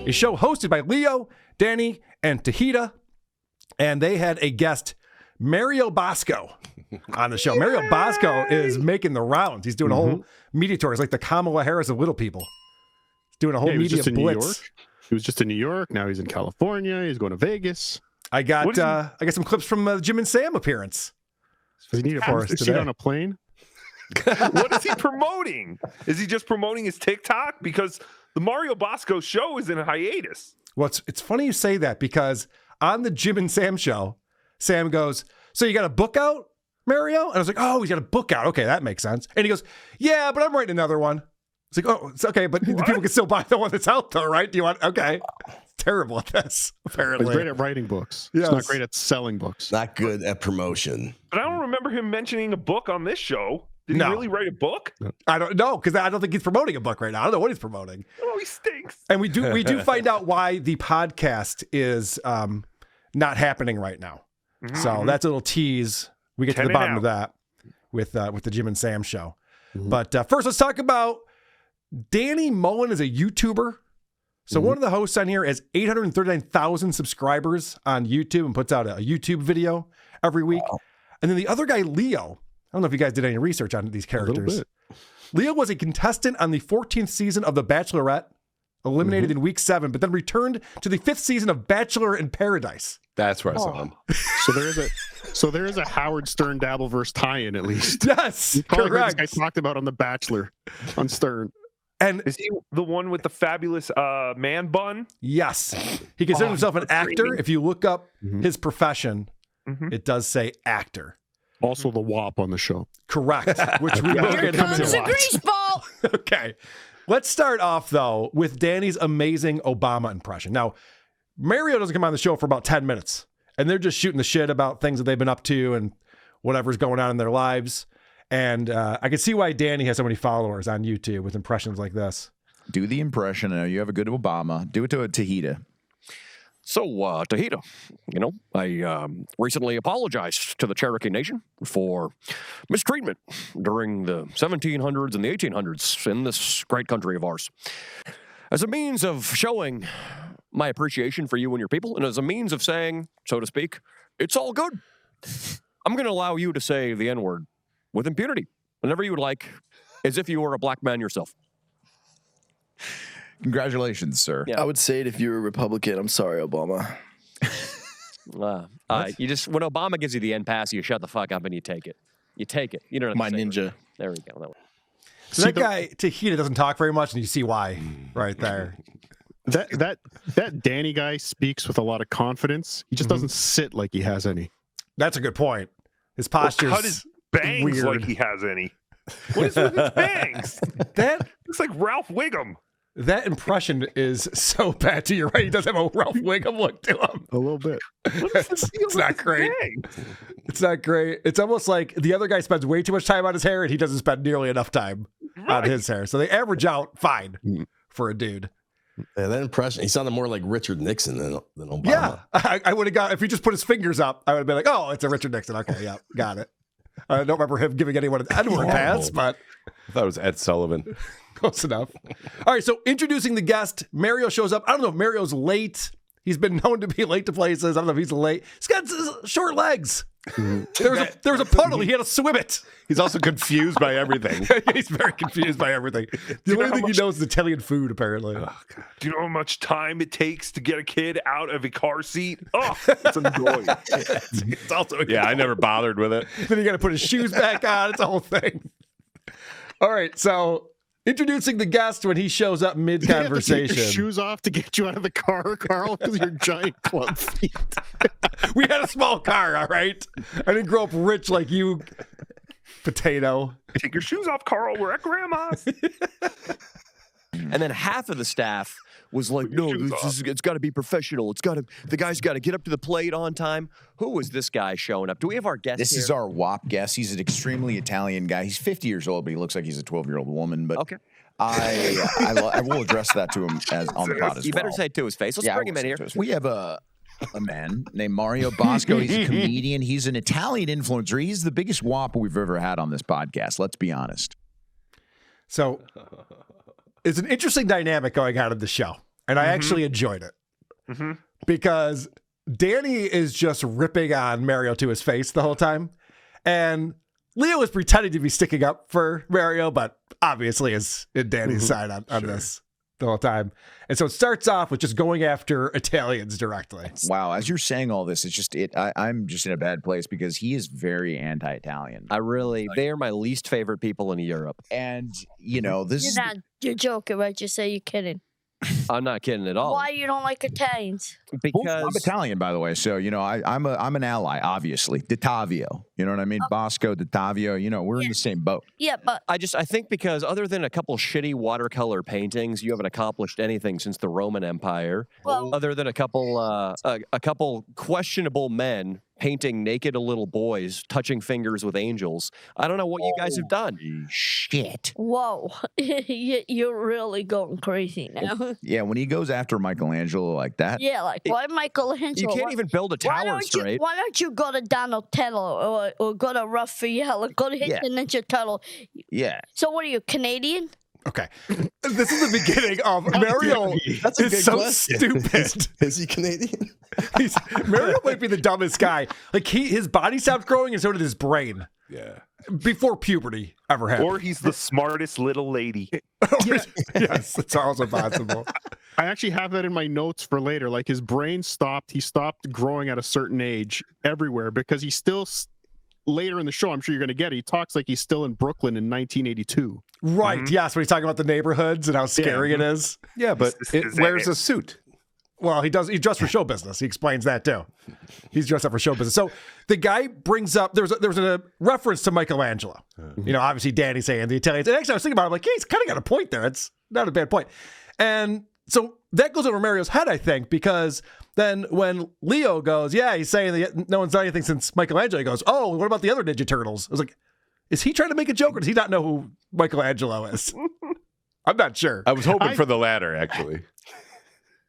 a show hosted by Leo, Danny, and Tahita. And they had a guest, Mario Bosco, on the show. Mario Bosco is making the rounds. He's doing a whole media tour. It's like the Kamala Harris of little people. He's doing a whole media blitz. He was just in New York. Now he's in California. He's going to Vegas. I got some clips from the Jim and Sam appearance. Does he need a seat on a plane? What is he promoting? Is he just promoting his TikTok? Because the Mario Bosco show is in a hiatus. Well, it's funny you say that because on the Jim and Sam show, Sam goes, "So you got a book out, Mario?" And I was like, "Oh, he's got a book out. Okay, that makes sense." And he goes, "Yeah, but I'm writing another one." It's like, "Oh, it's okay, but people can still buy the one that's out though, right? Do you want?" Okay. Terrible at this, apparently. He's great at writing books. Yes. He's not great at selling books. Not good at promotion. But I don't remember him mentioning a book on this show. Did he really write a book? I don't know, because I don't think he's promoting a book right now. I don't know what he's promoting. Oh, he stinks. And we do find out why the podcast is not happening right now. Mm-hmm. So that's a little tease. We get to the bottom of that with the Jim and Sam show. Mm-hmm. But first, let's talk about Danny Mullen is a YouTuber. So one of the hosts on here has 839,000 subscribers on YouTube and puts out a YouTube video every week. Wow. And then the other guy, Leo, I don't know if you guys did any research on these characters. Leo was a contestant on the 14th season of The Bachelorette, eliminated in week 7, but then returned to the 5th season of Bachelor in Paradise. That's where I saw him. So there is a Howard Stern Dabbleverse tie-in at least. Yes, correct. This guy talked about on The Bachelor on Stern. And is he the one with the fabulous man bun? Yes. He considers himself an actor. If you look up his profession, it does say actor. Also the WAP on the show. Correct. Which we will get into. Okay. Let's start off, though, with Danny's amazing Obama impression. Now, Mario doesn't come on the show for about 10 minutes, and they're just shooting the shit about things that they've been up to and whatever's going on in their lives. And I can see why Danny has so many followers on YouTube with impressions like this. Do the impression. I know you have a good Obama. Do it to a Tahita. So, Tahita, I recently apologized to the Cherokee Nation for mistreatment during the 1700s and the 1800s in this great country of ours. As a means of showing my appreciation for you and your people, and as a means of saying, so to speak, it's all good. I'm going to allow you to say the N-word with impunity, whenever you would like, as if you were a black man yourself. Congratulations, sir. Yeah. I would say it if you were a Republican. I'm sorry, Obama. You just, when Obama gives you the end pass, you shut the fuck up and you take it. You take it. You don't have to say ninja. It. There we go. So that guy, Tahita, doesn't talk very much, and you see why right there. That Danny guy speaks with a lot of confidence. He just doesn't sit like he has any. That's a good point. His posture's cut his bangs weird. Like he has any. What is with his bangs? That looks like Ralph Wiggum. That impression is so bad to you, right? He does have a Ralph Wiggum look to him. A little bit. It's not great. It's not great. It's almost like the other guy spends way too much time on his hair and he doesn't spend nearly enough time on his hair. So they average out fine for a dude. Yeah, that impression, he sounded more like Richard Nixon than Obama. Yeah, I would have got, if he just put his fingers up, I would have been like, oh, it's a Richard Nixon. Okay, yeah, got it. I don't remember him giving anyone an Edward pass, but I thought it was Ed Sullivan. Close enough. All right, so introducing the guest, Mario shows up. I don't know if Mario's late. He's been known to be late to places. I don't know if he's late. He's got short legs. There was a puddle. He had to swim it. He's also confused by everything. He's very confused by everything. The only thing he knows is Italian food, apparently. Oh, God. Do you know how much time it takes to get a kid out of a car seat? Oh, it's annoying. It's also I never bothered with it. Then you got to put his shoes back on. It's a whole thing. All right, so introducing the guest when he shows up mid-conversation. You have to take your shoes off to get you out of the car, Carl, because of your giant club feet. We had a small car, all right? I didn't grow up rich like you, potato. Take your shoes off, Carl. We're at Grandma's. And then half of the staff was like, no, it's got to be professional. The guy's got to get up to the plate on time. Who was this guy showing up? Do we have our guest This here? is our WAP guest. He's an extremely Italian guy. He's 50 years old, but he looks like he's a 12-year-old woman. But okay. I will address that to him on the pod as well. You better say it to his face. Let's bring him in here. We have a man named Mario Bosco. He's a comedian. He's an Italian influencer. He's the biggest WAP we've ever had on this podcast. Let's be honest. So it's an interesting dynamic going on in the show. and I actually enjoyed it because Danny is just ripping on Mario to his face the whole time, and Leo is pretending to be sticking up for Mario, but obviously is in Danny's side on this the whole time. And so it starts off with just going after Italians directly. Wow, as you're saying all this, it's just I'm just in a bad place because he is very anti-Italian. They are my least favorite people in Europe. And this You're joking, right? You say you're kidding. I'm not kidding at all. Why you don't like Italians? Because I'm Italian, by the way. So I'm an ally, obviously. D'Ottavio, you know what I mean? Bosco, D'Ottavio. We're in the same boat. Yeah, but I think because other than a couple shitty watercolor paintings, you haven't accomplished anything since the Roman Empire. Well- other than a couple questionable men painting naked little boys, touching fingers with angels. I don't know what you guys have done. Shit. whoa, you're really going crazy now. Yeah, when he goes after Michelangelo like that. Yeah, like why Michelangelo? You can't even build a tower straight. Why don't you go to Donatello or go to Raphael or go to hit the Ninja Turtle? Yeah. So what are you, Canadian? Okay. This is the beginning of Mario. That's a is good so question. stupid. Is he Canadian? Mario might be the dumbest guy. Like his body stopped growing and so did his brain. Yeah. Before puberty ever happened. Or he's the smartest little lady. Yes, it's also possible. I actually have that in my notes for later. Like his brain stopped. He stopped growing at a certain age everywhere because he's still later in the show. I'm sure you're going to get it. He talks like he's still in Brooklyn in 1982. Right. Yes. When he's talking about the neighborhoods and how scary it is. Yeah, but it wears a suit. Well, he does. He's dressed for show business. He explains that too. He's dressed up for show business. So the guy brings up there's a reference to Michelangelo. Obviously Danny saying the Italians. And actually, I was thinking about it. I'm like, yeah, he's kind of got a point there. It's not a bad point. And so that goes over Mario's head, I think, because then when Leo goes, yeah, he's saying that no one's done anything since Michelangelo. He goes, oh, what about the other Ninja Turtles? I was like, is he trying to make a joke or does he not know who Michelangelo is? I'm not sure. I was hoping for the latter, actually.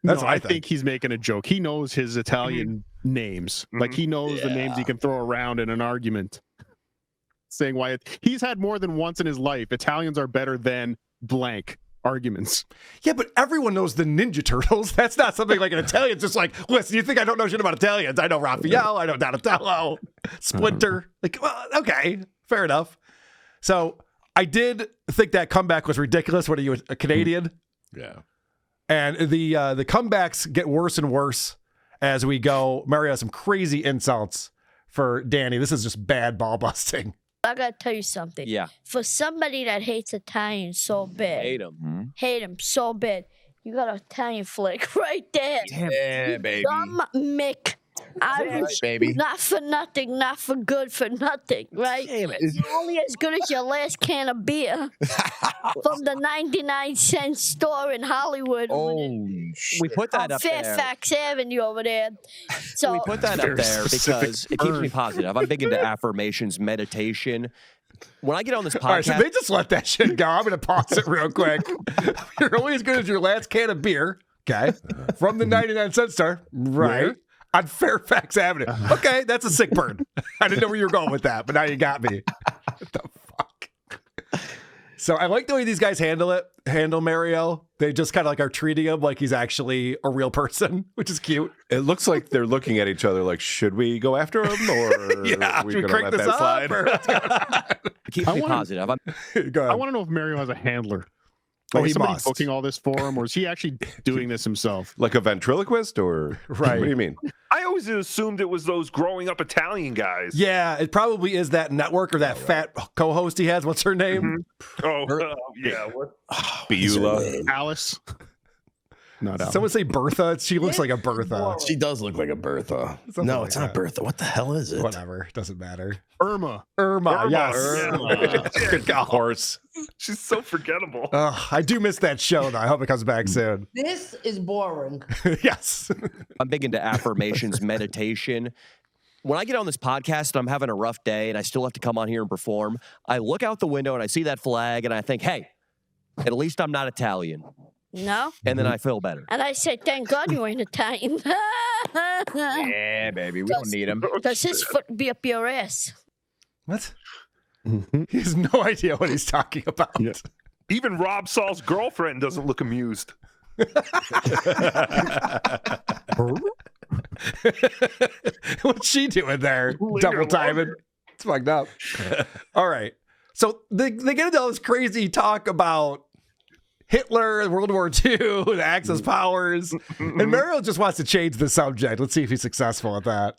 That's No, what I think he's making a joke. He knows his Italian names. Like he knows the names he can throw around in an argument. Saying why he's had more than once in his life. Italians are better than blank arguments. Yeah, but everyone knows the Ninja Turtles. That's not something like an Italian's just like, listen, you think I don't know shit about Italians? I know Raphael, I know Donatello, Splinter. Like, well, okay, fair enough. So I did think that comeback was ridiculous. What are you, a Canadian? Yeah. And the comebacks get worse and worse as we go. Mario has some crazy insults for Danny. This is just bad ball busting. I gotta tell you something. Yeah. For somebody that hates Italians so bad, hate him so bad, you got an Italian flick right there. Yeah, baby. Dumb Mick. Irish, baby. Not for nothing, not for good for nothing, right? Damn it. You're only as good as your last can of beer from the 99-cent store in Hollywood. Holy shit. We put that on up there. Fairfax Avenue over there. So We put that up there because it keeps me positive. I'm big into affirmations, meditation. When I get on this podcast, All right, so they just let that shit go. I'm going to pause it real quick. You're only as good as your last can of beer, okay, from the 99-cent store, right, on Fairfax Avenue. Okay, that's a sick burn. I didn't know where you were going with that, but now you got me. What the fuck? So I like the way these guys handle Mario. They just kind of like are treating him like he's actually a real person, which is cute. It looks like they're looking at each other like, should we go after him or Yeah, are we should we going to crank let this that up? slide? Or what's going on? it keeps me positive. Go ahead. I want to know if Mario has a handler. Oh, Like, he is somebody must. booking all this for him, or is he actually doing this himself? Like a ventriloquist or Right. What do you mean? I always assumed it was those growing up Italian guys. Yeah, it probably is that network or that fat co-host he has. What's her name? Yeah. What? Beulah. Alice? Not Alice. Someone say Bertha. She looks like a Bertha. She does look like a Bertha. Something No, like it's not that. Bertha. What the hell is it? Whatever, doesn't matter. Irma. Irma, yes. Good call. Horse. She's so forgettable. I do miss that show though. I hope it comes back soon. This is boring. Yes. I'm big into affirmations, meditation. When I get on this podcast and I'm having a rough day and I still have to come on here and perform, I look out the window and I see that flag and I think, hey, at least I'm not Italian. no. And then I feel better. And I say, thank God you ain't Italian. Yeah, baby. We don't need him. Does his foot be up your ass? What? He has no idea what he's talking about. Yeah. Even Rob Saul's girlfriend doesn't look amused. What's she doing there? Later, Double timing. It's fucked up. All right. So they get into all this crazy talk about Hitler, World War II, the Axis powers, and Mario just wants to change the subject. Let's see if he's successful at that.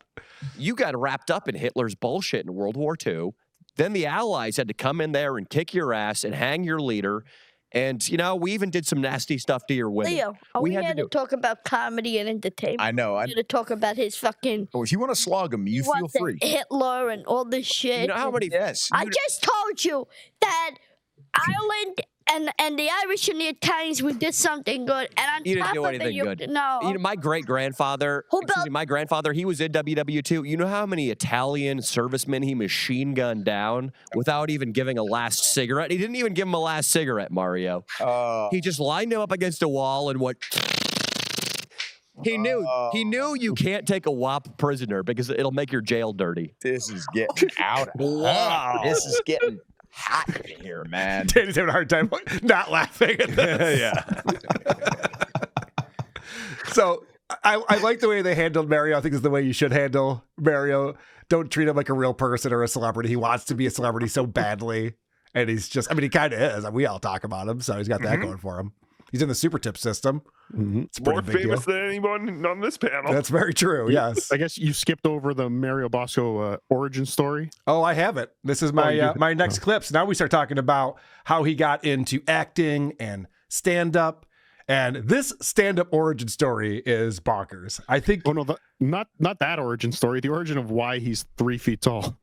You got wrapped up in Hitler's bullshit in World War II. Then the Allies had to come in there and kick your ass and hang your leader. And, you know, we even did some nasty stuff to your women. Leo, are we here to talk about comedy and entertainment? I know. We're here to talk about his fucking... Oh, if you want to slog him, you feel free. Hitler and all this shit. You know how many... Yes. I just told you that Ireland and the Irish and the Italians, we did something good. And on You didn't top do of anything it, good. No. You know, my great-grandfather, he was in WW2. You know how many Italian servicemen he machine gunned down without even giving a last cigarette? He didn't even give him a last cigarette, Mario. He just lined him up against a wall and went... He knew you can't take a WAP prisoner because it'll make your jail dirty. This is getting out of hand. This is getting hot in here, man. Danny's having a hard time not laughing at this. Yeah. So I like the way they handled Mario. I think is the way you should handle Mario. Don't treat him like a real person or a celebrity. He wants to be a celebrity so badly. And he's just, I mean, he kind of is. We all talk about him. So he's got that going for him. He's in the super tip system. It's more famous than anyone on this panel. That's very true. Yes. I guess you skipped over the Mario Bosco origin story. Oh, I have it. This is my my next clips. Now we start talking about how he got into acting and stand up. And this stand up origin story is bonkers. I think. Oh no, not that origin story. The origin of why he's 3 feet tall.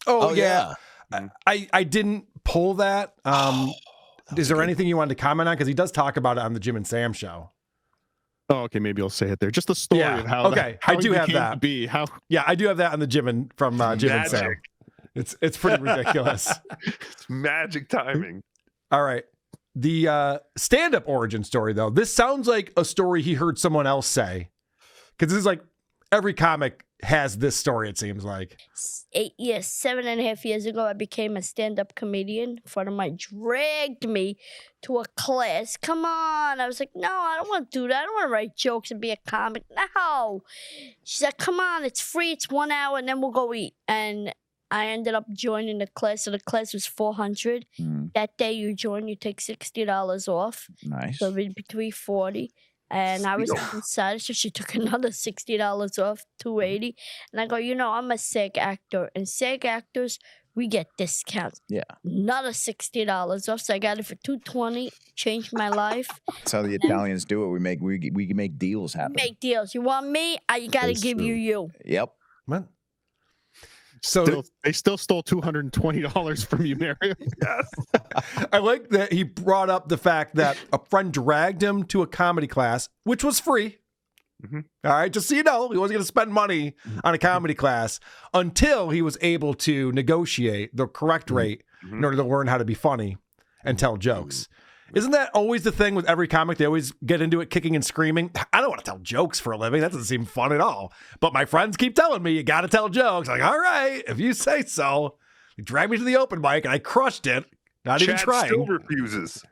Oh yeah. I didn't pull that. Is there anything you wanted to comment on? Because he does talk about it on the Jim and Sam show. Oh, okay, maybe I'll say it there. Just the story of how. I do have that. Yeah, I do have that on the Jim and Jim and Sam. It's pretty ridiculous. It's magic timing. All right, the stand-up origin story though. This sounds like a story he heard someone else say, because this is like every comic has this story. It seems like 7.5 years ago, I became a stand-up comedian. A friend of mine dragged me to a class. Come on. I was like, no, I don't want to do that. I don't want to write jokes and be a comic. No. She said, come on, it's free. It's 1 hour, and then we'll go eat. And I ended up joining the class. So the class was $400. That day you join, you take $60 off. Nice. So it'd be $340. And I was inside, so she took another $60 off, $280. And I go, I'm a SAG actor. And SAG actors, we get discounts. Yeah. Another $60 off. So I got it for $220. Changed my life. That's how the Italians do it. We can make deals happen. Make deals. You want me? I got to give you. Yep. What? So they still stole $220 from you, Mario. Yes. I like that he brought up the fact that a friend dragged him to a comedy class, which was free. All right, just so you know, he wasn't going to spend money on a comedy class until he was able to negotiate the correct rate in order to learn how to be funny and tell jokes. Isn't that always the thing with every comic? They always get into it kicking and screaming. I don't want to tell jokes for a living. That doesn't seem fun at all. But my friends keep telling me, you got to tell jokes. I'm like, all right, if you say so. They dragged me to the open mic and I crushed it. Not even trying. Still refuses.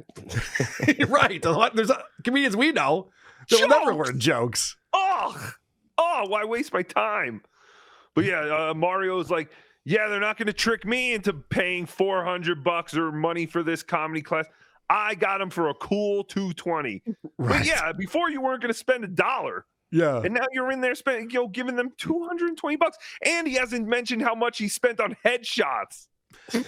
Right. There's comedians we know that will never learn jokes. Oh, why waste my time? But yeah, Mario's like, yeah, they're not going to trick me into paying $400 or money for this comedy class. I got him for a cool $220. Right. But yeah, before you weren't going to spend $1. Yeah. And now you're in there spending, giving them $220. And he hasn't mentioned how much he spent on headshots. They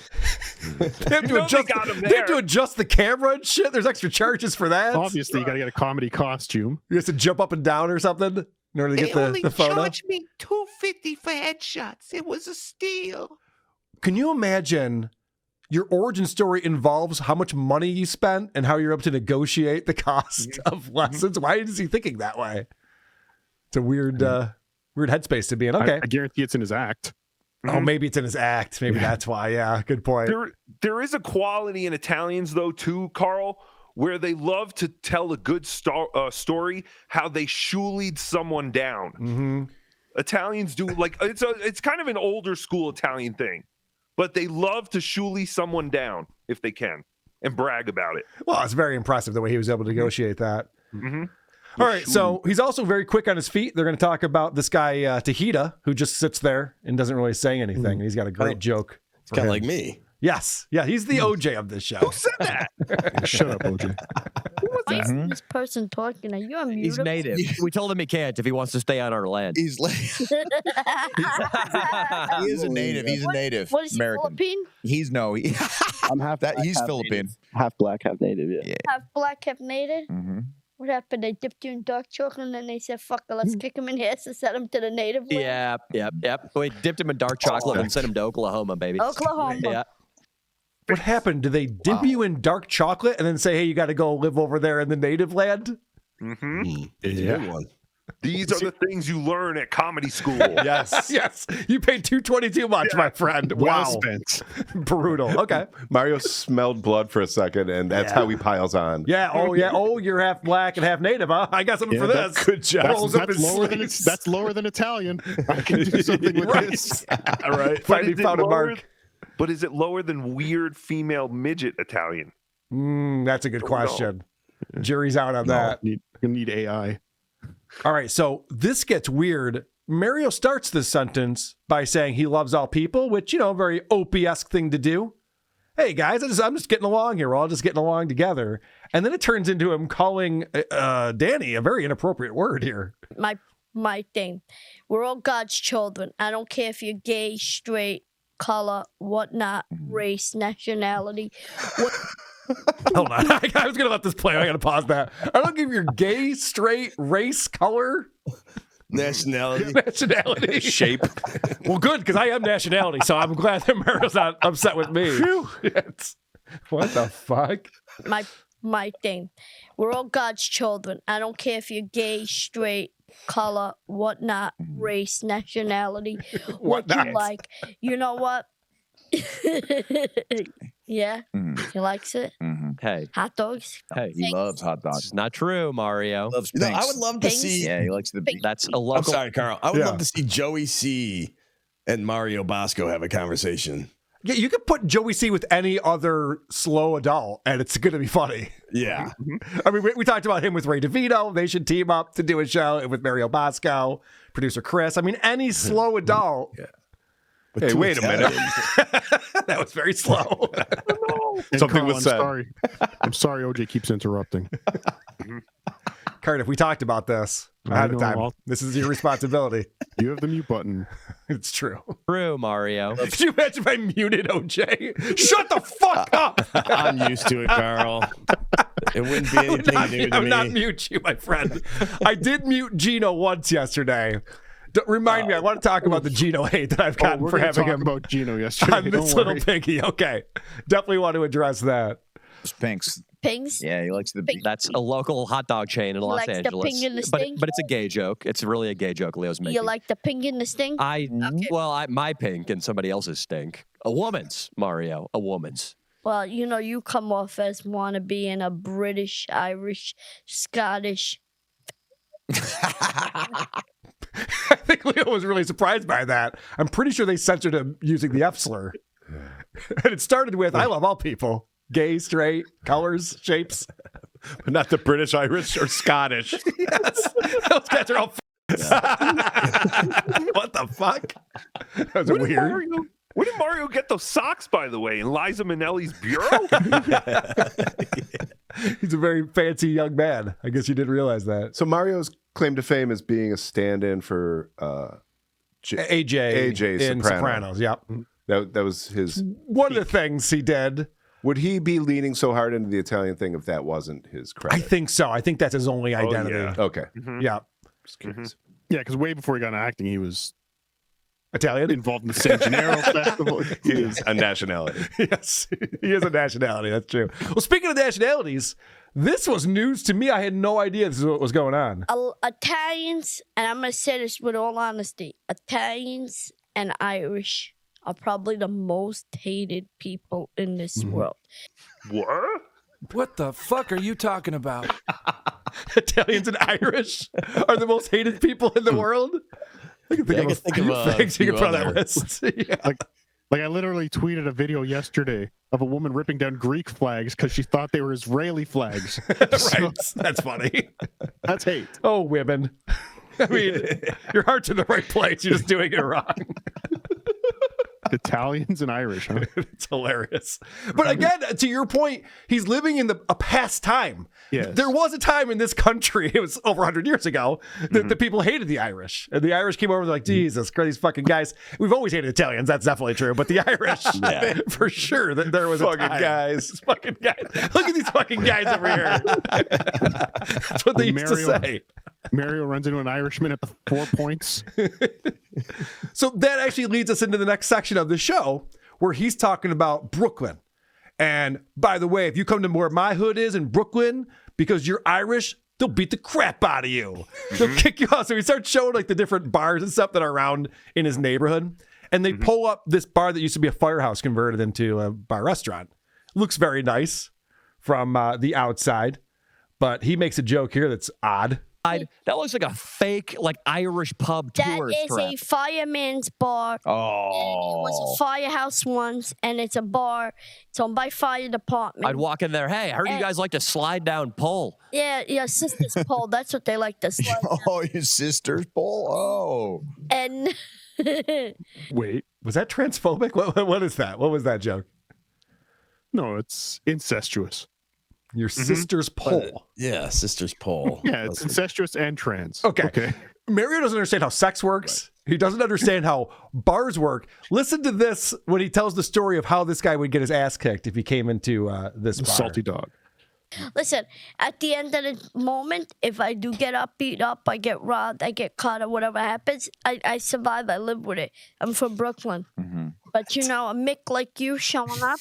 have to adjust the camera and shit. There's extra charges for that. Obviously, you got to get a comedy costume. You have to jump up and down or something in order to get the photo. They charged me $250 for headshots. It was a steal. Can you imagine? Your origin story involves how much money you spent and how you're able to negotiate the cost of lessons. Why is he thinking that way? It's a weird headspace to be in. Okay. I guarantee it's in his act. Oh, maybe it's in his act. Maybe that's why. Yeah, good point. There is a quality in Italians, though, too, Carl, where they love to tell a good story, how they shoolied someone down. Italians do, like, it's kind of an older school Italian thing. But they love to shooly someone down if they can and brag about it. Well, it's very impressive the way he was able to negotiate that. Mm-hmm. All right, so he's also very quick on his feet. They're going to talk about this guy, Tahita, who just sits there and doesn't really say anything. And he's got a great joke. It's kind of like me. Yes. Yeah, he's the OJ of this show. Who said that? Shut up, OJ. Why is this person talking? Are you on mute? He's native. We told him he can't if he wants to stay on our land. He's like, he is a native. He's a native. What is he, American. Philippine? I'm half That black, he's half Philippine. native. Half black, half native. Yeah. Half black, half native? Mm-hmm. What happened? They dipped you in dark chocolate and then they said, fuck it, let's kick him in here to set him to the native land? Yep. We dipped him in dark chocolate and sent him to Oklahoma, baby. Oklahoma. Yeah. What happened? Did they dip you in dark chocolate and then say, hey, you got to go live over there in the native land? Mm-hmm. It's a good one. These are the things you learn at comedy school. Yes. Yes. You paid $2.20 too much, my friend. Well Wow. spent. Brutal. Okay. Mario smelled blood for a second, and that's how he piles on. Yeah. Oh, yeah. Oh, you're half black and half native, huh? I got something for this. Good job. Rolls up That's his lower than sleeves. that's lower than Italian. I can do something with Right. this. All right. But Finally is it found a lower- mark. But is it lower than weird female midget Italian? That's a good question. Jury's out on that. You need AI. All right, so this gets weird. Mario starts this sentence by saying he loves all people, which, very Opie-esque thing to do. Hey, guys, I'm just getting along here. We're all just getting along together. And then it turns into him calling Danny a very inappropriate word here. My thing. We're all God's children. I don't care if you're gay, straight, color, whatnot, race, nationality. Hold on. I was going to let this play. I got to pause that. I don't give your gay, straight, race, color, Nationality. Shape. Well, good, because I am nationality, so I'm glad that Mario's not upset with me. What the fuck? My thing. We're all God's children. I don't care if you're gay, straight, color, whatnot, race, nationality, what you like. You know what? Yeah, he likes it. Hey. Hot dogs. Hey. He loves hot dogs. It's not true, Mario. Loves You know, I pinks. would love to Pinks? see. Yeah, he likes the That's a I'm local. sorry, Carl. I would love to see Joey C. and Mario Bosco have a conversation. Yeah, you could put Joey C with any other slow adult, and it's going to be funny. Yeah. I mean, we talked about him with Ray DeVito. They should team up to do a show with Mario Bosco, producer Chris. I mean, any slow adult. Yeah. But Hey, too wait a minute. That was very slow. And Something Carl, was I'm said. sorry. I'm sorry OJ keeps interrupting. Cardiff, we talked about this ahead of know. time. This is your responsibility. You have the mute button. It's true. True, Mario. Could you imagine if I muted OJ? Shut the fuck up! I'm used to it, Carl. It wouldn't be I would anything new to I would not me. mute you, my friend. I did mute Gino once yesterday. Remind me, I want to talk about the Gino hate that I've gotten we're for gonna having talk him about Gino yesterday. on this Don't little worry. piggy. Okay. Definitely want to address that. pinks. Pings. Yeah, he likes the That's a local hot dog chain in Los likes the Angeles. ping and the but sting? it's a gay joke. It's really a gay joke Leo's making. You like the ping and the sting? My pink and somebody else's stink. A woman's, Mario. A woman's. Well, you come off as want to be in a British, Irish, Scottish. I think Leo was really surprised by that. I'm pretty sure they censored him using the F slur. And it started with, I love all people. Gay, straight, colors, shapes. But not the British, Irish, or Scottish. Yes. Those guys are all What the fuck? That was weird. Where did Mario get those socks, by the way? In Liza Minnelli's bureau? He's a very fancy young man. I guess you didn't realize that. So Mario's claim to fame is being a stand-in for AJ in Sopranos. Yep. That was his. One of the things he did. Would he be leaning so hard into the Italian thing if that wasn't his credit? I think so. I think that's his only identity. yeah. Okay. Yeah. Just curious. Yeah, because way before he got into acting, he was Italian? involved in the San Gennaro Festival. He is a nationality. Yes, he is a nationality. That's true. Well, speaking of nationalities, this was news to me. I had no idea this is what was going on. Italians, and I'm going to say this with all honesty, Italians and Irish are probably the most hated people in this world. What? What the fuck are you talking about? Italians and Irish are the most hated people in the world. I can think of a few things you can put on that list. Yeah. Like I literally tweeted a video yesterday of a woman ripping down Greek flags because she thought they were Israeli flags. Right. That's funny. That's hate. Oh, women. I mean, your heart's in the right place. You're just doing it wrong. Italians and Irish, huh? It's hilarious. But again, to your point, he's living in a past time. Yes. There was a time in this country, it was over 100 years ago, that the people hated the Irish. And the Irish came over and were like, Jesus Christ, these fucking guys. We've always hated Italians. That's definitely true. But the Irish, for sure, that there was Fucking a time. guys. These fucking guys. Look at these fucking guys over here. That's what they used to say. Mario runs into an Irishman at the 4 points. So that actually leads us into the next section of the show where he's talking about Brooklyn. And by the way, if you come to where my hood is in Brooklyn because you're Irish, they'll beat the crap out of you. They'll kick you out. So he starts showing like the different bars and stuff that are around in his neighborhood. And they pull up this bar that used to be a firehouse converted into a bar restaurant. Looks very nice from the outside. But he makes a joke here that's odd. That looks like a fake, like Irish pub tourist That is trap. a fireman's bar. And it was a firehouse once, and it's a bar. It's owned by fire department. I'd walk in there. Hey, I heard you guys like to slide down pole. Yeah, your sister's pole. That's what they like to slide down. Oh, your sister's pole? Oh. And Wait. Was that transphobic? What is that? What was that joke? No, it's incestuous. Your sister's pole. Yeah, sister's pole. Yeah, it's incestuous and trans. Okay. Mario doesn't understand how sex works. Right. He doesn't understand how bars work. Listen to this when he tells the story of how this guy would get his ass kicked if he came into this bar. Salty dog. listen, at the end of the moment, if I do get up, beat up, I get robbed, I get caught, or whatever happens, I survive. I live with it. I'm from Brooklyn. Mm-hmm. But, you know, a Mick like you showing up,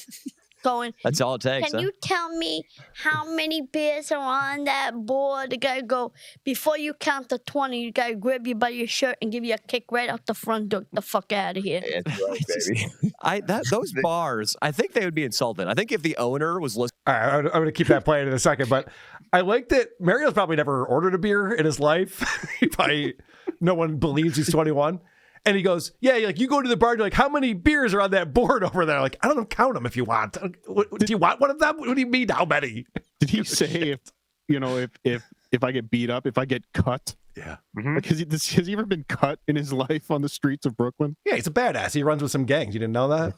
going, That's all it takes. can you tell me how many beers are on that board? The guy go, before you count to 20, you gotta grab you by your shirt and give you a kick right out the front door. Get the fuck out of here. That's right, baby. Those bars, I think they would be insulted. I think if the owner was listening. All right, I'm going to keep that playing in a second, but I like that Mario's probably never ordered a beer in his life. No one believes he's 21. And he goes, yeah, like you go to the bar, you're like, how many beers are on that board over there? Like, I don't know, count them if you want. Do you want one of them? What do you mean, how many? Did he say if I get beat up, if I get cut? Yeah. Mm-hmm. Like, has he ever been cut in his life on the streets of Brooklyn? Yeah, he's a badass. He runs with some gangs. You didn't know that?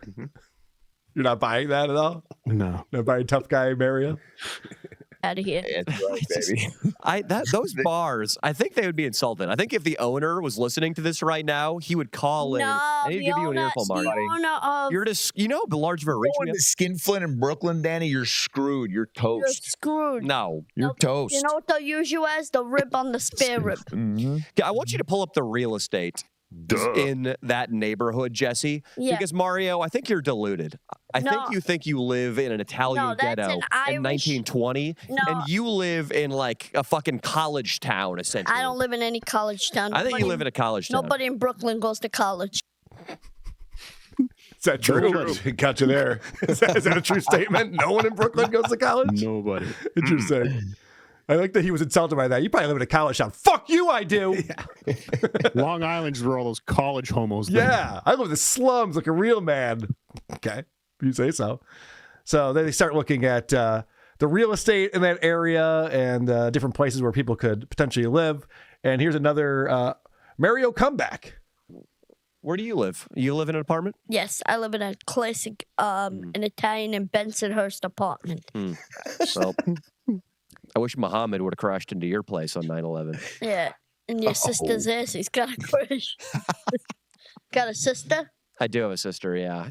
Mm-hmm. You're not buying that at all? No. Not buying tough guy Mario? Out of here. That's right, baby. Those bars, I think they would be insulted. I think if the owner was listening to this right now, he would call in. I need to give you an earful, Marty. You're just, the large of a reach. Going to Skinflint in Brooklyn, Danny, you're screwed. You're toast. You're screwed. No. You're toast. You know what they'll use you as? The rib on the spare rib. Mm-hmm. I want you to pull up the real estate in that neighborhood, Jesse. Yeah. Because, Mario, I think you're deluded. I think you live in an Italian ghetto in 1920, and you live in like a fucking college town, essentially. I don't live in any college town. I think you live in a college town. Nobody in Brooklyn goes to college. Is that true? Got you there. Is that a true statement? No one in Brooklyn goes to college? Nobody. Interesting. I like that he was insulted by that. You probably live in a college town. Fuck you, I do. Yeah. Long Island's where all those college homos live. Yeah, I live in the slums like a real man. Okay, you say so. So then they start looking at the real estate in that area and different places where people could potentially live. And here's another Mario comeback. Where do you live? You live in an apartment? Yes, I live in a classic, an Italian in Bensonhurst apartment. Well, I wish Muhammad would have crashed into your place on 9/11. Yeah, and your sister's ass. He's got a crush. Got a sister? I do have a sister, yeah.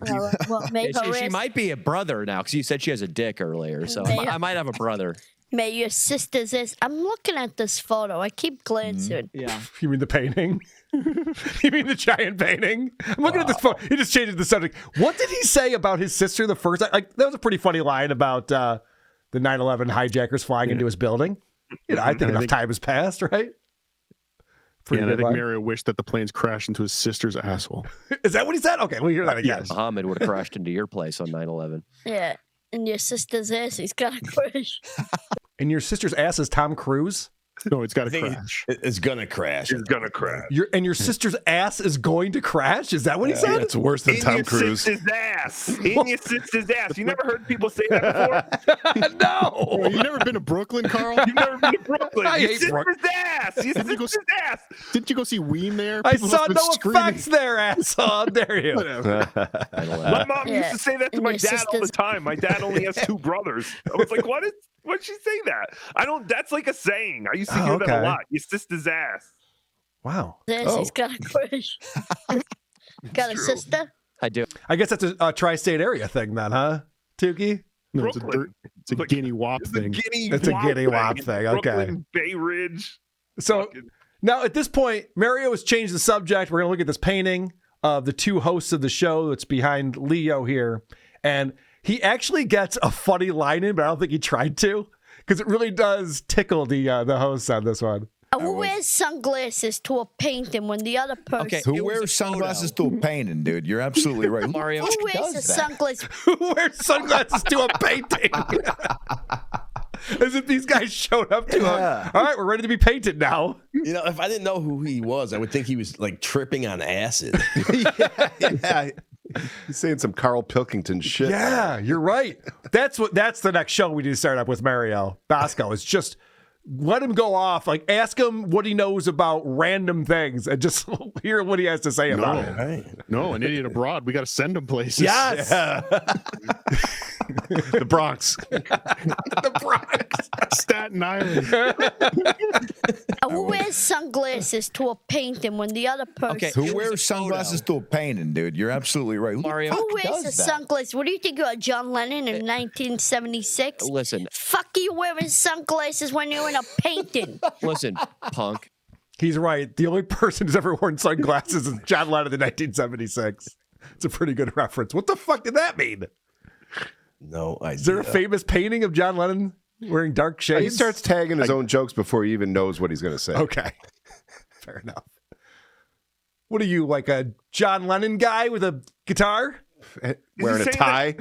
Well, she might be a brother now because you said she has a dick earlier, so I might have a brother. May your sister's ass. I'm looking at this photo. I keep glancing. Yeah. You mean the painting? You mean the giant painting? I'm looking at this photo. He just changed the subject. What did he say about his sister the first time? Like, that was a pretty funny line about the 9/11 hijackers flying into his building. I think enough time has passed, right? And I think Mario wished that the planes crashed into his sister's asshole. Is that what he said? Okay, we'll hear that again. Yes. Muhammad would have crashed into your place on 9/11. Yeah, and your sister's ass. He's got a crush. And your sister's ass is Tom Cruise? No, it's got to I think crash. It's gonna crash. It's gonna crash. Your sister's ass is going to crash? Is that what he said? It's worse than In Tom your Cruise. sister's ass. In your sister's ass. You never heard people say that before? No. You never been to Brooklyn, Carl? You've never been to Brooklyn. I Your hate sister's ass. Your sister's ass. Didn't you go see Ween there? I People saw must have no been screaming. effects there, asshole. How dare you? Whatever. My mom used to say that to And my your dad all the sister's- time. My dad only has 2 brothers. I was like, why'd she say that? That's like a saying. I used to hear that okay. a lot. Your sister's ass. Wow. This he's got a crush. Got a true. sister? I do. I guess that's a tri-state area thing then, huh, Tookie? No, it's a Brooklyn. it's a Like, guinea wop It's thing. It's a Guinea Wop thing, okay. Brooklyn, Bay Ridge. So Fucking- now at this point, Mario has changed the subject. We're going to look at this painting of the 2 hosts of the show that's behind Leo here. And he actually gets a funny line in, but I don't think he tried to, because it really does tickle the hosts on this one. Who wears sunglasses to a painting when the other person... Okay. Who It was a wears sunglasses photo. to a painting, dude? You're absolutely right. Mario. Who wears a does that? sunglasses? Who wears sunglasses to a painting? As if these guys showed up to a, all right, we're ready to be painted now. You know, if I didn't know who he was, I would think he was like tripping on acid. Yeah. He's saying some Carl Pilkington shit. Yeah, you're right. That's the next show we need to start up with Mario Bosco. Is just let him go off, like ask him what he knows about random things, and just hear what he has to say about it. Right. No, an idiot abroad. We got to send him places. Yes, The Bronx. the Bronx. Staten Island. Who wears sunglasses to a painting when the other person... Okay. Who It was a wears sunglasses to a painting, dude? You're absolutely right. Mario. Who wears a does that? sunglasses? What do you think about John Lennon in 1976? Listen, Fuck you wearing sunglasses when you're in a painting. listen, punk. He's right. The only person who's ever worn sunglasses is John Lennon in 1976. It's a pretty good reference. What the fuck did that mean? No idea. Is there a famous painting of John Lennon wearing dark shades? He starts tagging his own jokes before he even knows what he's going to say. Okay. Fair enough. What are you, like a John Lennon guy with a guitar? Wearing a saying tie.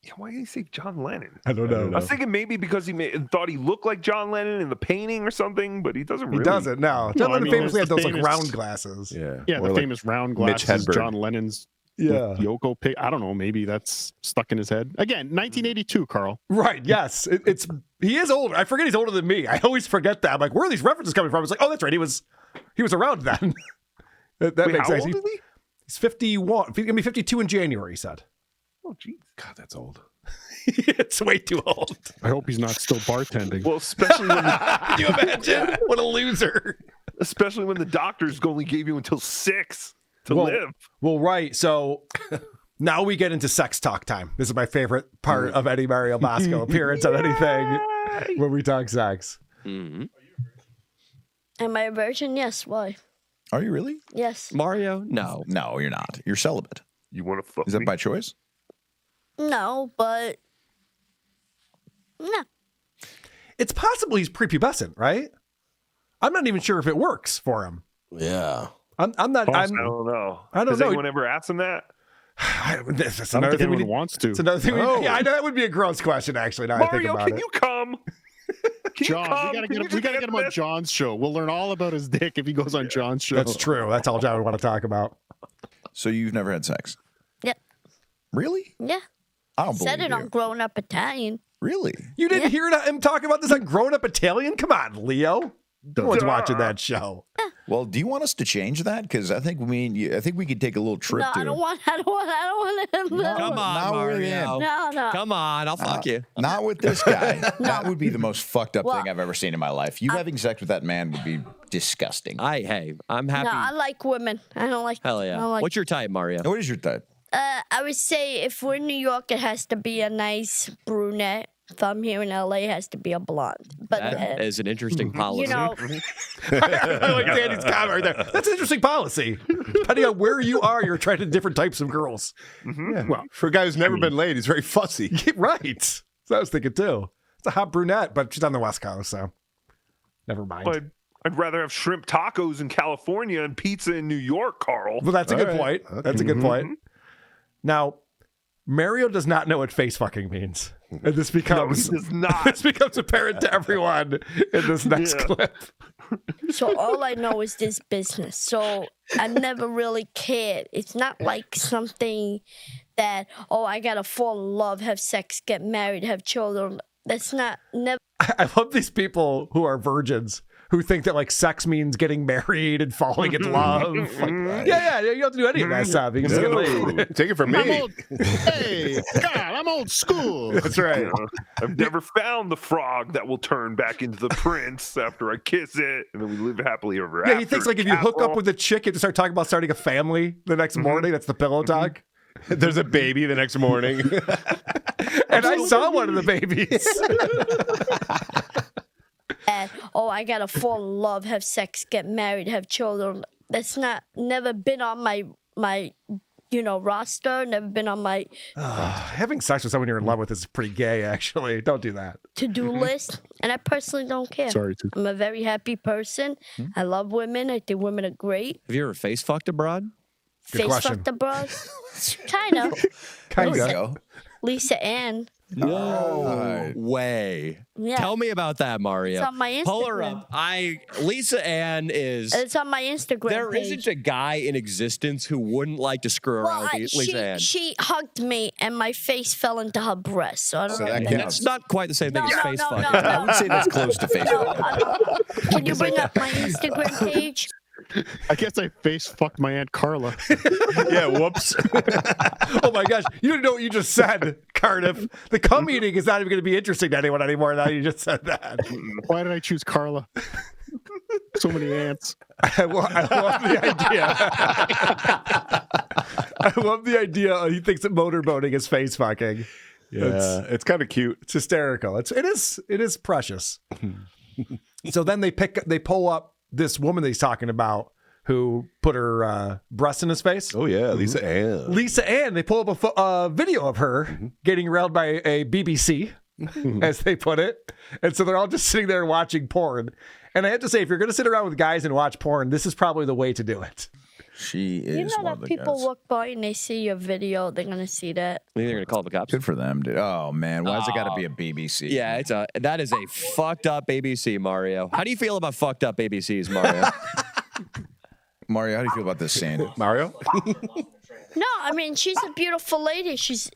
Yeah, why did he say John Lennon? I don't know. I was thinking maybe because he thought he looked like John Lennon in the painting or something, but he doesn't really. He doesn't, no. John No, I Lennon mean, famously had there's those the like famous- round glasses. Yeah. Yeah, Or the like famous round Mitch glasses. Hedberg. John Lennon's Yeah. with Yoko pic. I don't know. Maybe that's stuck in his head. Again, 1982, Carl. Right, yes. He is older. I forget he's older than me. I always forget that. I'm like, where are these references coming from? It's like, oh, that's right. He was around then. that Wait, makes how sense. old is he? He's 51. He's gonna be 52 in January, he said. Oh, jeez. God, that's old. It's way too old. I hope he's not still bartending. Well, especially when Can you imagine? What a loser. the doctors only gave you until 6 to Well, live. Well, right. So now we get into sex talk time. This is my favorite part of any Mario Bosco appearance on anything when we talk sex. Mm-hmm. Am I a virgin? Yes. Why? Are you really? Yes. Mario, no. No, you're not. You're celibate. You want to fuck Is that me? by choice? No, but no. It's possible he's prepubescent, right? I'm not even sure if it works for him. Yeah. I'm not. I don't know. I don't Has know. anyone ever asked him that? That's I don't another think thing we anyone need. wants to. It's another thing. Oh. Yeah, I know that would be a gross question. Actually, now I think Mario, about can it. you come? Can John, you come? we gotta Can you get just him on answer John's show. We'll learn all about his dick if he goes on John's show. That's true. That's all John would want to talk about. So you've never had sex? Yep. Really? Yeah. I don't Said believe it you. on Grown Up Italian. Really? You didn't Yeah. hear him talk about this on Grown Up Italian? Come on, Leo. No one's watching that show. Well, do you want us to change that? Because I think I think we could take a little trip No, to. I don't want him. No. Come on, Now we're in. Mario. No. Come on, I'll fuck you. Not with this guy. That would be the most fucked up Well, thing I've ever seen in my life. You having sex with that man would be disgusting. I'm happy. No, I like women. I don't like. Hell I yeah. don't like, What's your type, Mario? What is your type? I would say if we're in New York, it has to be a nice brunette. If I'm here in LA, it has to be a blonde. But That is an interesting policy. you know, I like Danny's comment right there. That's an interesting policy. Depending on where you are, you're attracted to different types of girls. Yeah. Well, for a guy who's never been laid, he's very fussy. Right. So I was thinking too. It's a hot brunette, but she's on the West Coast, so never mind. But I'd rather have shrimp tacos in California and pizza in New York, Carl. Well, that's a good All right. point. That's a good point. Now, Mario does not know what face fucking means. And this becomes No, he does not. This becomes apparent to everyone in this next clip. So all I know is this business. So I never really cared. It's not like something that, oh, I gotta fall in love, have sex, get married, have children. That's not never. I love these people who are virgins who think that like sex means getting married and falling in love. Like, yeah, you don't have to do any of that stuff. You can just get laid. Take it from me. Hey, God, I'm old school. That's right. I've never found the frog that will turn back into the prince after I kiss it, and then we live happily ever after. Yeah, he thinks like if you hook up with a chick, you have to start talking about starting a family the next morning. That's the pillow talk. There's a baby the next morning. And I saw one of the babies. And, oh, I gotta fall in love, have sex, get married, have children. That's not never been on my roster. Never been on my Having sex with someone you're in love with is pretty gay, actually. Don't do that. to-do list. And I personally don't care. Sorry, Tookie. I'm a very happy person. I love women. I think women are great. Have you ever face fucked abroad? Good question. Face fucked abroad. Kind of. Kind of. Go. Lisa Ann. No way. Yeah. Tell me about that, Mario. It's on my Instagram. Pull her up. Lisa Ann is. It's on my Instagram There page. isn't a guy in existence who wouldn't like to screw around with Lisa Ann. She hugged me and my face fell into her breast. So I don't know. that if counts. That's not quite the same thing as face fucking. I would say that's close to Facebook. Can you bring up my Instagram page? I guess I face fucked my Aunt Carla. Yeah, whoops. Oh my gosh. You don't know what you just said, Cardiff. The cum eating is not even going to be interesting to anyone anymore now you just said that. Why did I choose Carla? So many ants. I love the idea. I love the idea. He thinks that motorboating is face fucking. Yeah, it's kind of cute. It's hysterical. It is precious. So then they pull up this woman that he's talking about who put her breast in his face. Oh yeah, Lisa Ann. Lisa Ann. They pull up a video of her getting railed by a BBC, as they put it. And so they're all just sitting there watching porn. And I have to say, if you're going to sit around with guys and watch porn, this is probably the way to do it. She is You know one that of the people guys. walk by and they see your video, they're gonna see that. Maybe they're gonna call the cops. Good for them, dude. Oh man, why's it got to be a BBC? Yeah, that is a fucked up ABC, Mario. How do you feel about fucked up ABCs, Mario? Mario, how do you feel about this, Sandy? Mario? No, I mean she's a beautiful lady. She's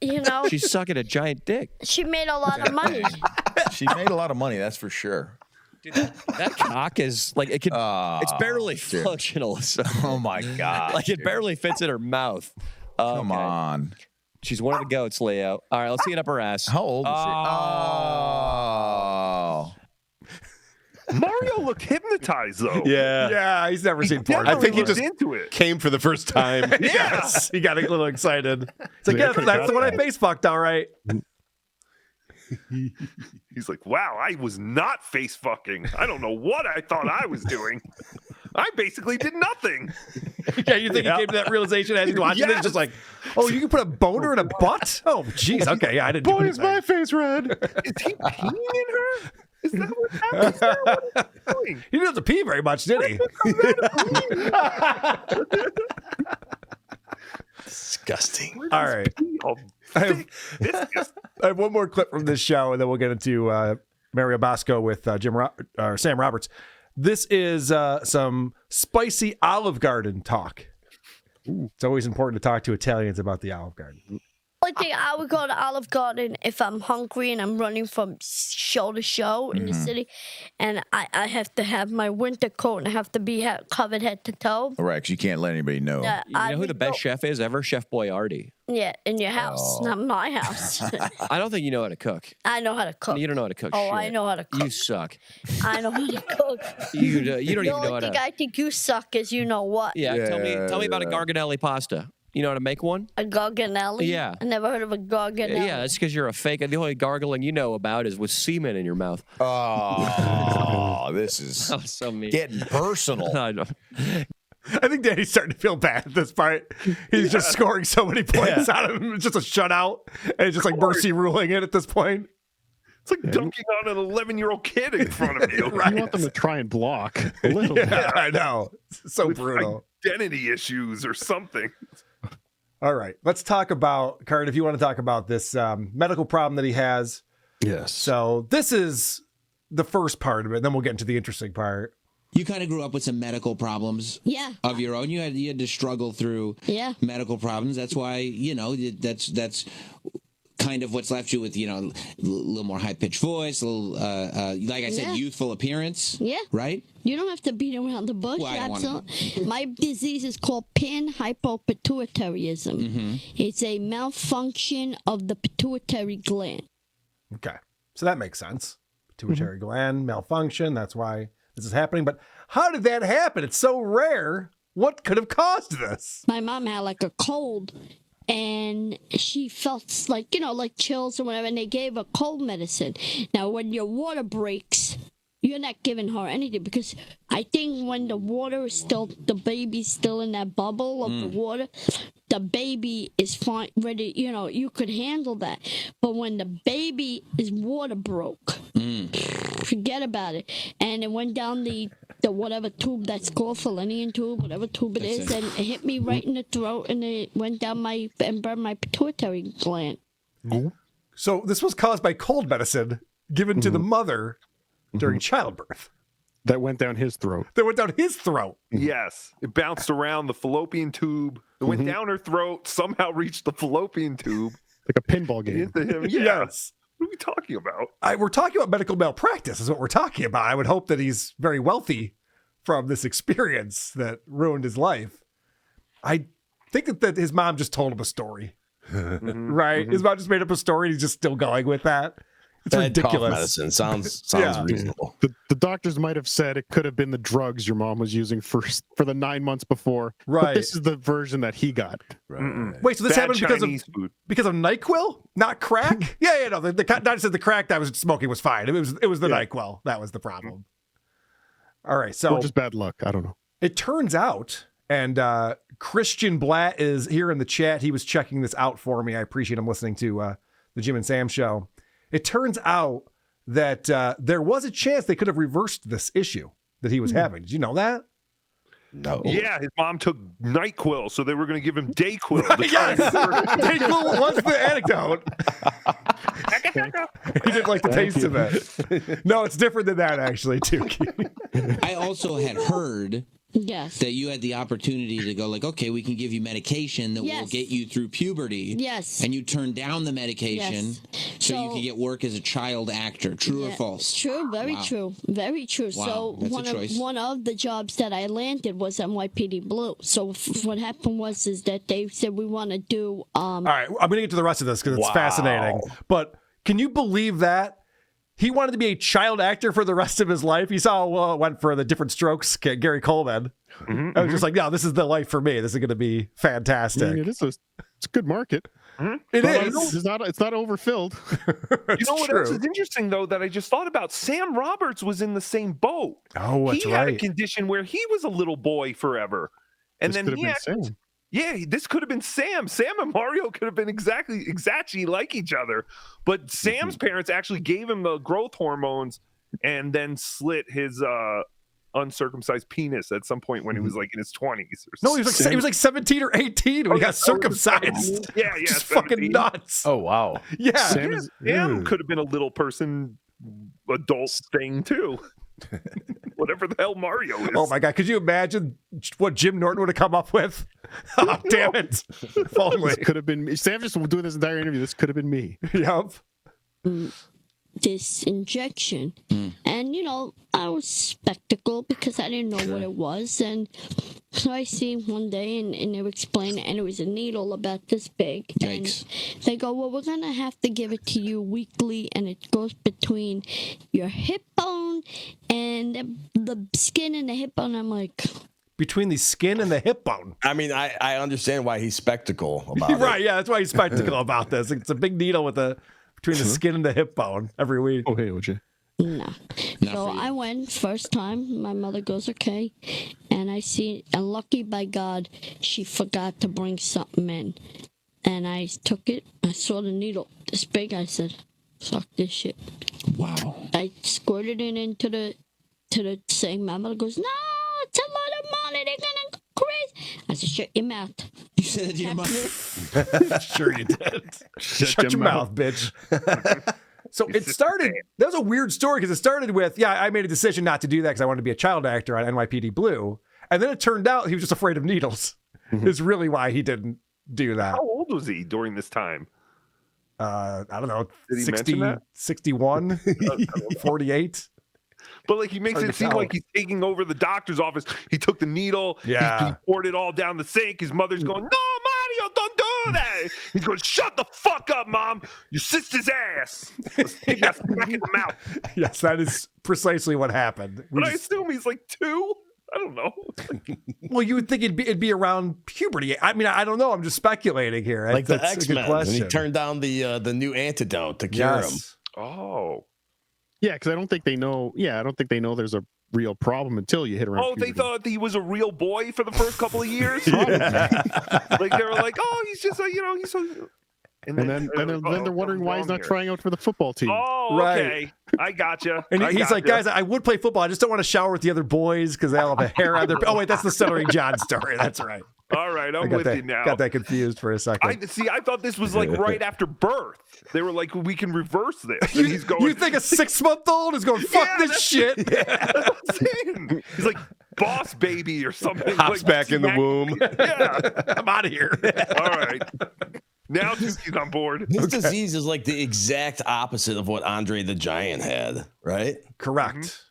She's sucking a giant dick. she made a lot of money. She made a lot of money, that's for sure. Dude, that cock is like it could. It's barely functional. So, Oh my god! like it barely fits in her mouth. Come on. She's one of the goats, Leo. All right, let's see it up her ass. How old is she? Oh. Mario looked hypnotized though. Yeah, he's never seen porn. I think he Definitely just looked into it. came for the first time. Yes, he got a little excited. It's like, Yeah, yeah, could've that's got the one I that. face fucked, all right. He's like, wow, I was not face fucking. I don't know what I thought I was doing. I basically did nothing. Yeah, you think he came to that realization as he's watching it? It's just like, oh, you can put a boner in a butt? Oh, jeez. Okay, yeah, I didn't do Boy, is anything. my face red. Is he peeing in her? Is that what happens there? What is he doing? He didn't have to pee very much, did he? Disgusting. All right. Oh, I have one more clip from this show, and then we'll get into Mario Bosco with Sam Roberts. This is some spicy Olive Garden talk. It's always important to talk to Italians about the Olive Garden. I think I would go to Olive Garden if I'm hungry and I'm running from show to show in the city, and I have to have my winter coat and I have to be covered head to toe. Right, because you can't let anybody know. Yeah, You know who the best chef is ever? Chef Boyardee. Yeah, in your house, not my house. I don't think you know how to cook. I know how to cook. You don't know how to cook. Oh, shit. I know how to cook. You suck. I know how to cook. You don't even The know only how thing to. I think you suck is you know what? Yeah, tell me about a garganelli pasta. You know how to make one? A garganelli? Yeah. I never heard of a garganelli. Yeah, that's because you're a fake. The only gargling you know about is with semen in your mouth. Oh, this is So mean. getting personal. I know. I think Danny's starting to feel bad at this part. He's just scoring so many points out of him. It's just a shutout. And it's just like mercy ruling it at this point. it's like dunking on an 11-year-old kid in front of you. You want them to try and block a little bit. Yeah, I know. It's so With brutal. identity issues or something. All right. Let's talk about, Card, if you want to talk about this medical problem that he has. Yes. So this is the first part of it. Then we'll get into the interesting part. You kind of grew up with some medical problems of your own. You had to struggle through medical problems. That's why, that's kind of what's left you with, a little more high-pitched voice, a little, like I said, youthful appearance. Yeah. Right? You don't have to beat around the bush. Well, My disease is called panhypopituitarism. Mm-hmm. It's a malfunction of the pituitary gland. Okay. So that makes sense. Pituitary gland malfunction. That's why this is happening. But how did that happen? It's so rare. What could have caused this? My mom had like a cold, and she felt like, like chills or whatever, and they gave her cold medicine. Now, when your water breaks, you're not giving her anything, because I think when the water is still, the baby's still in that bubble of the water, the baby is fine, ready, you could handle that. But when the baby is water broke, forget about it. And it went down the whatever tube that's called, Felinian tube, whatever tube it is, and it hit me right in the throat, and it went down and burned my pituitary gland. So this was caused by cold medicine given to the mother during childbirth. That went down his throat. Yes. It bounced around the fallopian tube. It went down her throat, somehow reached the fallopian tube. Like a pinball game. Into him. Yes. What are we talking about? We're talking about medical malpractice is what we're talking about. I would hope that he's very wealthy from this experience that ruined his life. I think that his mom just told him a story. Right? His mom just made up a story and he's just still going with that. It's ridiculous. Medicine sounds reasonable. The doctors might have said it could have been the drugs your mom was using for the 9 months before. Right. But this is the version that he got. Right. Wait, so this Bad happened because of NyQuil, not crack? No. The doctor said the crack I was smoking was fine. It was the NyQuil that was the problem. All right, so or just bad luck. I don't know. It turns out, and Christian Blatt is here in the chat. He was checking this out for me. I appreciate him listening to the Jim and Sam show. It turns out that there was a chance they could have reversed this issue that he was having. Did you know that? No. Yeah, his mom took NyQuil, so they were going to give him DayQuil. Yes, DayQuil was the anecdote. He didn't like the taste of it. No, it's different than that, actually, Tookie. I also had heard Yes. that you had the opportunity to go like, okay, we can give you medication that will get you through puberty. Yes. And you turned down the medication so you could get work as a child actor. True or false? True. Very true. Very true. Wow. So That's one of the jobs that I landed was NYPD Blue. So what happened was that they said we want to do. All right, I'm going to get to the rest of this because it's fascinating. But can you believe that? He wanted to be a child actor for the rest of his life. He saw went for the Different Strokes, Gary Coleman. I was just like, no, this is the life for me. This is going to be fantastic. It's a good market. It is. It's not overfilled. You know what else is interesting, though, that I just thought about? Sam Roberts was in the same boat. Oh, that's he had a condition where he was a little boy forever. And This then could have been Sam. Yeah, this could have been Sam. Sam and Mario could have been exactly like each other. But Sam's parents actually gave him the growth hormones and then slit his uncircumcised penis at some point when he was like in his 20s. No, he was like 17 or 18 when he got circumcised. Yeah, just fucking nuts. Oh, wow. Yeah. Sam could have been a little person adult thing too. Whatever the hell Mario is. Oh my God. Could you imagine what Jim Norton would have come up with? Oh, damn it. If only. This could have been me. Sam just doing this entire interview. This could have been me. Yep. This injection. And, I was skeptical because I didn't know what it was. And so I see one day and they were explaining, and it was a needle about this big. Yikes. And they go, well, we're going to have to give it to you weekly, and it goes between your hip bone and the skin and the hip bone. I'm like... Between the skin and the hip bone. I mean, I understand why he's spectacle about it. Right, yeah, that's why he's spectacle about this. It's a big needle between the skin and the hip bone every week. Oh, hey, OJ. No. So I went first time. My mother goes, okay. And I see, and lucky by God, she forgot to bring something in. And I took it. I saw the needle this big. I said, fuck this shit. Wow. I squirted it into the thing. My mother goes, no, it's a lot of money. They're going to go crazy. I said, shut your mouth. You said it to your mother? Sure you did. Shut your mouth, bitch. So it started, that was a weird story because it started with, I made a decision not to do that because I wanted to be a child actor on NYPD Blue. And then it turned out he was just afraid of needles. Is really why he didn't do that. How old was he during this time? I don't know, Did he 61, 48. But like he makes it seem like he's taking over the doctor's office. He took the needle. He poured it all down the sink. His mother's going, "No, Mario, don't do that." He's going, "Shut the fuck up, Mom. Your sister's ass." He got smack in the mouth. Yes, that is precisely what happened. But I assume he's like 2. I don't know. Well, you would think it'd be around puberty. I mean, I don't know. I'm just speculating here. Like That's the X-Men, when he question. turned down the new antidote to cure him. Oh. Yeah, because I don't think they know. Yeah, I don't think they know there's a real problem until you hit around. Oh, puberty. they thought he was a real boy for the first couple of years. Like they were like, "Oh, he's just he's so." And then they're wondering why he's not trying out for the football team. Oh, okay. I gotcha. And he's like, guys, I would play football. I just don't want to shower with the other boys because they all have a hair on their. Oh wait, that's the Stuttering John story. That's right. All right, I'm with you now. Got that confused for a second. I thought this was like right after birth. They were like, we can reverse this. And he's going. You think a 6-month-old is going, fuck this shit? That's what I'm saying. He's like boss baby or something. Hops back in the womb. Yeah, I'm out of here. All right. Now Tookie's on board. His disease is like the exact opposite of what Andre the Giant had, right? Correct.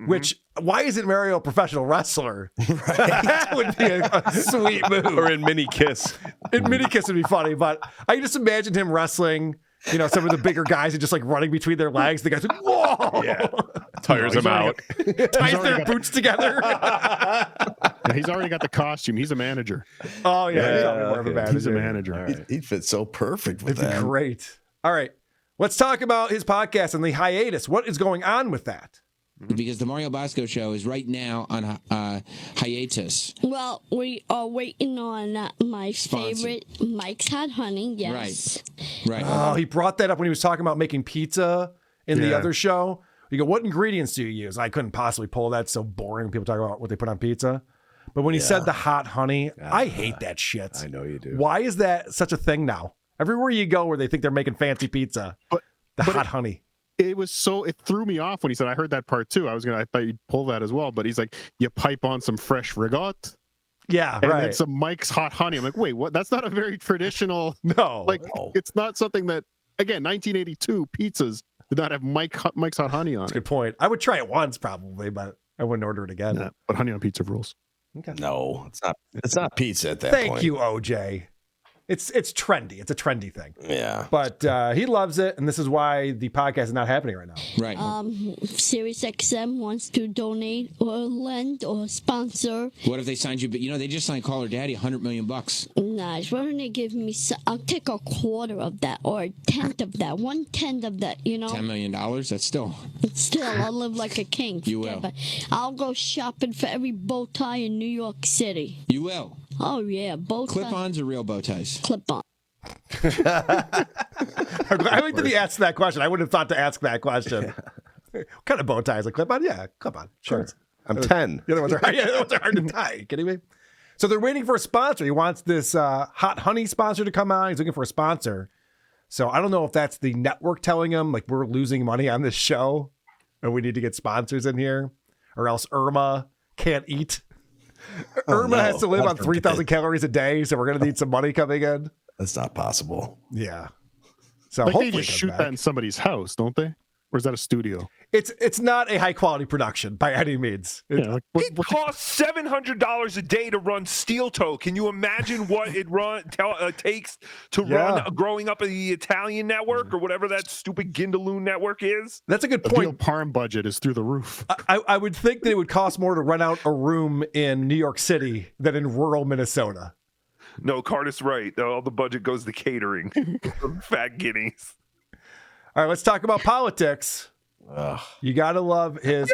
Which, why isn't Mario a professional wrestler? Right. That would be a sweet move. Or in Mini Kiss. In Mini Kiss would be funny, but I can just imagine him wrestling, some of the bigger guys and just like running between their legs. The guy's like, whoa! Yeah. Tires them out. Ties their boots together. Yeah, he's already got the costume. He's a manager. Oh, yeah. He's already more of a manager. He's a manager. Right. He'd fit so perfect with It'd that. be great. All right. Let's talk about his podcast and the hiatus. What is going on with that? Because the Mario Bosco show is right now on hiatus. Well, we are waiting on my favorite Mike's Hot Honey. Yes. Right. Oh, he brought that up when he was talking about making pizza in the other show. You go, what ingredients do you use? I couldn't possibly pull that. It's so boring when people talk about what they put on pizza. But when he said the hot honey, I hate that shit. I know you do. Why is that such a thing now? Everywhere you go where they think they're making fancy pizza, hot honey. It threw me off when he said, I heard that part too. I thought you'd pull that as well. But he's like, you pipe on some fresh rigot. Yeah, and right. then some Mike's Hot Honey. I'm like, wait, what? That's not a very traditional. No. It's not something that, again, 1982 pizzas did not have Mike's Hot Honey on That's a it. good point. I would try it once probably, but I wouldn't order it again. Yeah, but honey on pizza rules. Okay. No, it's not. It's not pizza at that point. Thank you, OJ. It's trendy. It's a trendy thing. Yeah. But he loves it, and this is why the podcast is not happening right now. Right. Sirius XM wants to donate or lend or sponsor. What if they signed you? But they just signed Call Her Daddy $100 million. Nice. Why don't they give me? I'll take a quarter of that or a tenth of that. 1/10 of that. $10 million. That's still. Still, I'll live like a king. You will. But I'll go shopping for every bow tie in New York City. You will. Oh yeah, bow tie. Clip-ons or real bow ties? Clip-on. I like that he asked that question. I wouldn't have thought to ask that question. What kind of bow tie is a clip-on? Yeah, clip-on. Sure. I'm 10. The other ones are hard to tie. Are you kidding me? So they're waiting for a sponsor. He wants this hot honey sponsor to come on. He's looking for a sponsor. So I don't know if that's the network telling him, like, we're losing money on this show and we need to get sponsors in here, or else Irma can't eat. Irma has to live on 3,000 calories a day, so we're going to need some money coming in. That's not possible. Yeah. So they just shoot that in somebody's house, don't they? Or is that a studio? It's not a high quality production by any means. Yeah, it costs $700 a day to run Steel Toe. Can you imagine what it takes to run growing up in the Italian network or whatever that stupid Gindaloon network is? That's a good point. The Veal Parm budget is through the roof. I would think that it would cost more to rent out a room in New York City than in rural Minnesota. No, Cardiff's right. All the budget goes to catering. Fat guineas. All right, let's talk about politics. You got to love his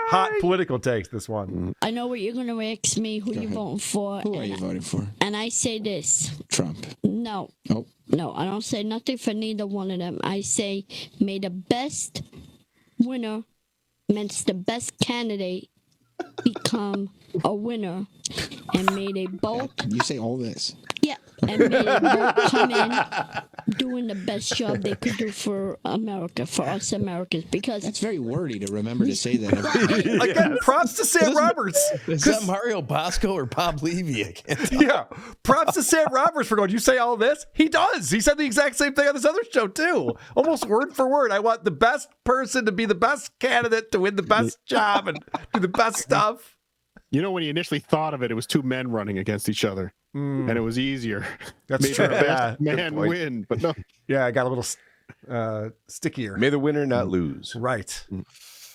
hot political takes, this one. I know what you're going to ask me, who you voting for. Who are you voting for? And I say this. Trump. No. Oh. No, I don't say nothing for neither one of them. I say, may the best winner, means the best candidate, become a winner. And may they both... You say all this. Yeah, and made them all come in doing the best job they could do for America, for us Americans, because That's very wordy to remember to say that. Again, props to Sam Roberts. Is that Mario Bosco or Bob Levy? I can't tell. Yeah, props to Sam Roberts for going, you say all this? He does. He said the exact same thing on this other show, too. Almost word for word. I want the best person to be the best candidate to win the best job and do the best stuff. You know, when he initially thought of it, it was two men running against each other, and it was easier. That's Made true. the best man win, but no. Yeah, I got a little stickier. May the winner not lose. Right.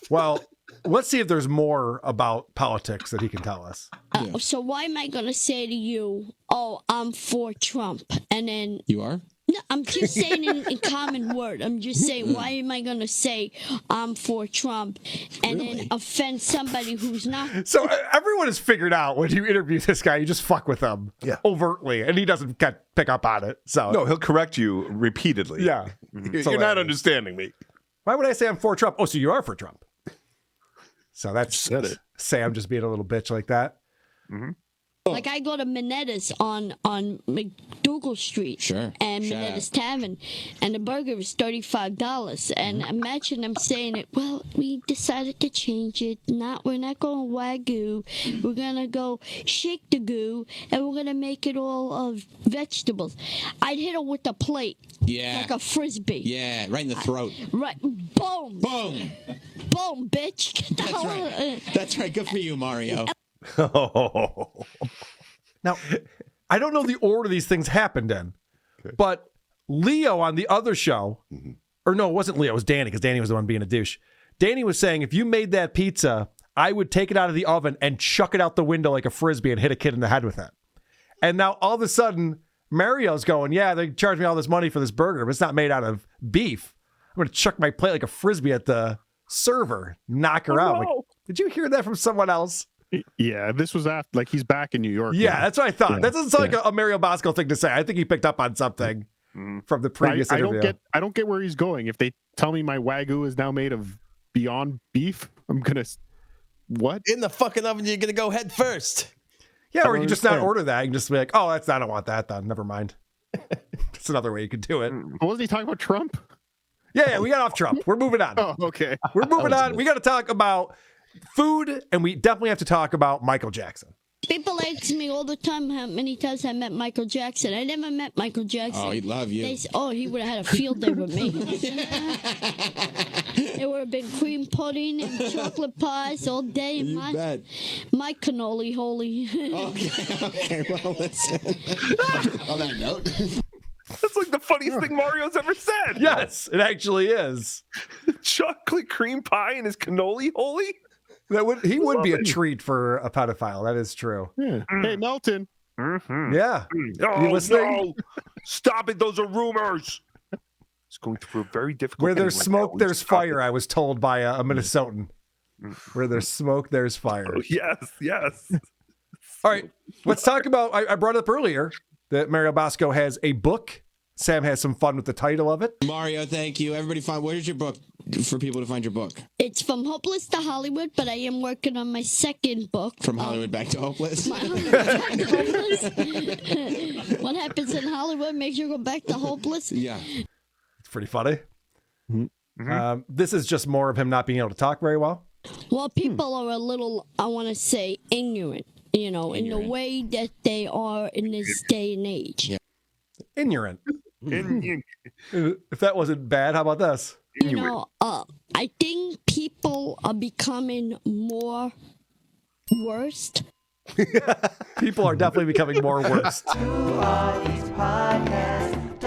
Well, let's see if there's more about politics that he can tell us. So why am I going to say to you, oh, I'm for Trump? And then... You are? No, I'm just saying in common word. I'm just saying, why am I going to say I'm for Trump and then offend somebody who's not? So everyone has figured out when you interview this guy, you just fuck with him overtly, and he doesn't pick up on it. So No, he'll correct you repeatedly. Yeah. You're not understanding me. Why would I say I'm for Trump? Oh, so you are for Trump. So that's Said it. Sam just being a little bitch like that. Mm-hmm. Like I go to Minetta's on McDougal Street, Sure. and Shout Minetta's Tavern, and the burger is $35. And imagine them saying it. Well, we decided to change it. We're not going Wagyu. We're gonna go shake the goo, and we're gonna make it all of vegetables. I'd hit her with a plate, like a frisbee. Yeah, right in the throat. Right, boom, Boom. boom, bitch. Get the hell out. That's right. Good for you, Mario. Now, I don't know the order these things happened in, but Leo on the other show, or no, it wasn't Leo, it was Danny, because Danny was the one being a douche. Danny was saying, if you made that pizza, I would take it out of the oven and chuck it out the window like a frisbee and hit a kid in the head with it. And now all of a sudden, Mario's going, yeah, they charge me all this money for this burger, but it's not made out of beef. I'm going to chuck my plate like a frisbee at the server, knock her out. No. Like, did you hear that from someone else? Yeah, this was after, like, he's back in New York. Yeah, now. that's what I thought. Yeah. That doesn't sound like a Mario Bosco thing to say. I think he picked up on something from the previous interview. I don't get where he's going. If they tell me my Wagyu is now made of Beyond Beef, I'm gonna what? In the fucking oven, you're gonna go head first. Yeah, or you don't can just not understand. order that. You can just be like, oh, I don't want that then. Never mind. That's another way you could do it. Wasn't he talking about Trump? Yeah, we got off Trump. We're moving on. Oh, okay. We're moving on. We got to talk about food, and we definitely have to talk about Michael Jackson. People ask me all the time how many times I met Michael Jackson. I never met Michael Jackson. Oh, he'd love you. They say, oh, he would have had a field day with me. There would have been cream pudding and chocolate pies all day. You my, bet. my cannoli holy. Okay, well, listen. On that note. That's like the funniest thing Mario's ever said. Yes, it actually is. Chocolate cream pie and his cannoli holy? He would be a treat for a pedophile. That is true. Yeah. Hey, Melton. Yeah. Oh, You listening? no. Stop it. Those are rumors. It's going through a very difficult Where there's thing right smoke, now. there's fire, I was told by a Minnesotan. Where there's smoke, there's fire. Oh, yes. All right, let's talk about, I brought it up earlier that Mario Bosco has a book. Sam has some fun with the title of it. Mario, thank you. Everybody, where's your book for people to find your book? It's From Hopeless to Hollywood, but I am working on my second book. From Hollywood back to hopeless? What happens in Hollywood makes you go back to hopeless. Yeah. It's pretty funny. This is just more of him not being able to talk very well. Well, people are a little, I want to say, ignorant, in the way that they are in this day and age. Yeah. Ignorant. If that wasn't bad, how about this? I think people are becoming more worst. People are definitely becoming more worst. Who are these podcasts?